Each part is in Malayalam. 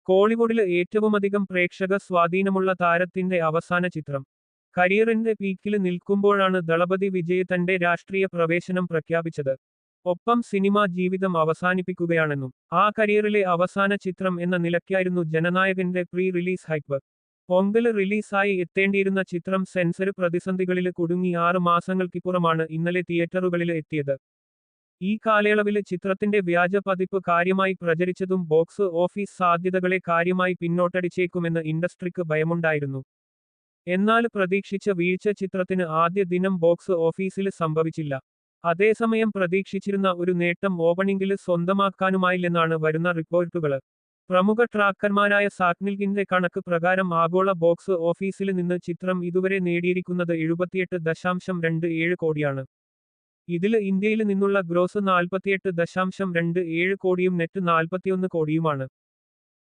കോളിവുഡില് ഏറ്റവുമധികം പ്രേക്ഷക സ്വാധീനമുള്ള താരത്തിന്റെ അവസാന ചിത്രം. കരിയറിന്റെ പീക്കില് നിൽക്കുമ്പോഴാണ് ദളപതി വിജയ് തന്റെ രാഷ്ട്രീയ പ്രവേശനം പ്രഖ്യാപിച്ചത്. ഒപ്പം സിനിമാ ജീവിതം അവസാനിപ്പിക്കുകയാണെന്നും. ആ കരിയറിലെ അവസാന ചിത്രം എന്ന നിലയ്ക്കായിരുന്നു ജനനായകന്റെ പ്രീ റിലീസ് ഹൈപ്പ്. പൊങ്കല് റിലീസായി എത്തേണ്ടിയിരുന്ന ചിത്രം സെൻസര് പ്രതിസന്ധികളില് കുടുങ്ങി 6 മാസങ്ങൾക്കിപ്പുറമാണ് ഇന്നലെ തിയേറ്ററുകളില് എത്തിയത്. ഈ കാലയളവില് ചിത്രത്തിന്റെ വ്യാജ പതിപ്പ് കാര്യമായി പ്രചരിച്ചതും ബോക്സ് ഓഫീസ് സാധ്യതകളെ കാര്യമായി പിന്നോട്ടടിച്ചേക്കുമെന്ന് ഇൻഡസ്ട്രിക്ക് ഭയമുണ്ടായിരുന്നു. എന്നാല് പ്രതീക്ഷിച്ച വീഴ്ച ചിത്രത്തിന് ആദ്യ ദിനം ബോക്സ് ഓഫീസില് സംഭവിച്ചില്ല. അതേസമയം പ്രതീക്ഷിച്ചിരുന്ന ഒരു നേട്ടം ഓപ്പണിംഗില് സ്വന്തമാക്കാനുമായില്ലെന്നാണ് വരുന്ന റിപ്പോർട്ടുകള്. പ്രമുഖ ട്രാക്കർമാരായ സാക്നിൽകിന്റെ കണക്ക് പ്രകാരം ആഗോള ബോക്സ് ഓഫീസില് നിന്ന് ചിത്രം ഇതുവരെ നേടിയിരിക്കുന്നത് 78.27 കോടിയാണ്. ഇതില് ഇന്ത്യയില് നിന്നുള്ള ഗ്രോസ് 48.27 കോടിയും നെറ്റ് 41 കോടിയുമാണ്.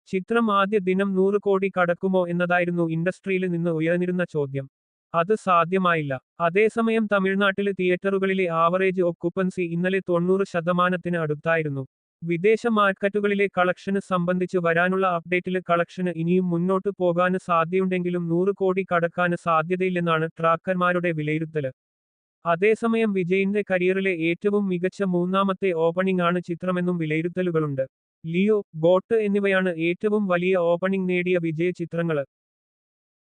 ചിത്രം ആദ്യ ദിനം 100 കോടി കടക്കുമോ എന്നതായിരുന്നു ഇൻഡസ്ട്രിയില് നിന്ന് ഉയർന്നിരുന്ന ചോദ്യം. അത് സാധ്യമായില്ല. അതേസമയം തമിഴ്നാട്ടിലെ തിയേറ്ററുകളിലെ ആവറേജ് ഒക്കുപ്പൻസി ഇന്നലെ 90% അടുത്തായിരുന്നു. വിദേശ മാർക്കറ്റുകളിലെ കളക്ഷന് സംബന്ധിച്ച് വരാനുള്ള അപ്ഡേറ്റില് കളക്ഷന് ഇനിയും മുന്നോട്ടു പോകാന് സാധ്യതയുണ്ടെങ്കിലും 100 കോടി കടക്കാന് സാധ്യതയില്ലെന്നാണ് ട്രാക്കർമാരുടെ വിലയിരുത്തല്. അതേസമയം വിജയിന്റെ കരിയറിലെ ഏറ്റവും മികച്ച മൂന്നാമത്തെ ഓപ്പണിംഗ് ആണ് ചിത്രമെന്നും വിലയിരുത്തലുകളുണ്ട്. ലിയോ, ഗോട്ട് എന്നിവയാണ് ഏറ്റവും വലിയ ഓപ്പണിംഗ് നേടിയ വിജയ ചിത്രങ്ങള്.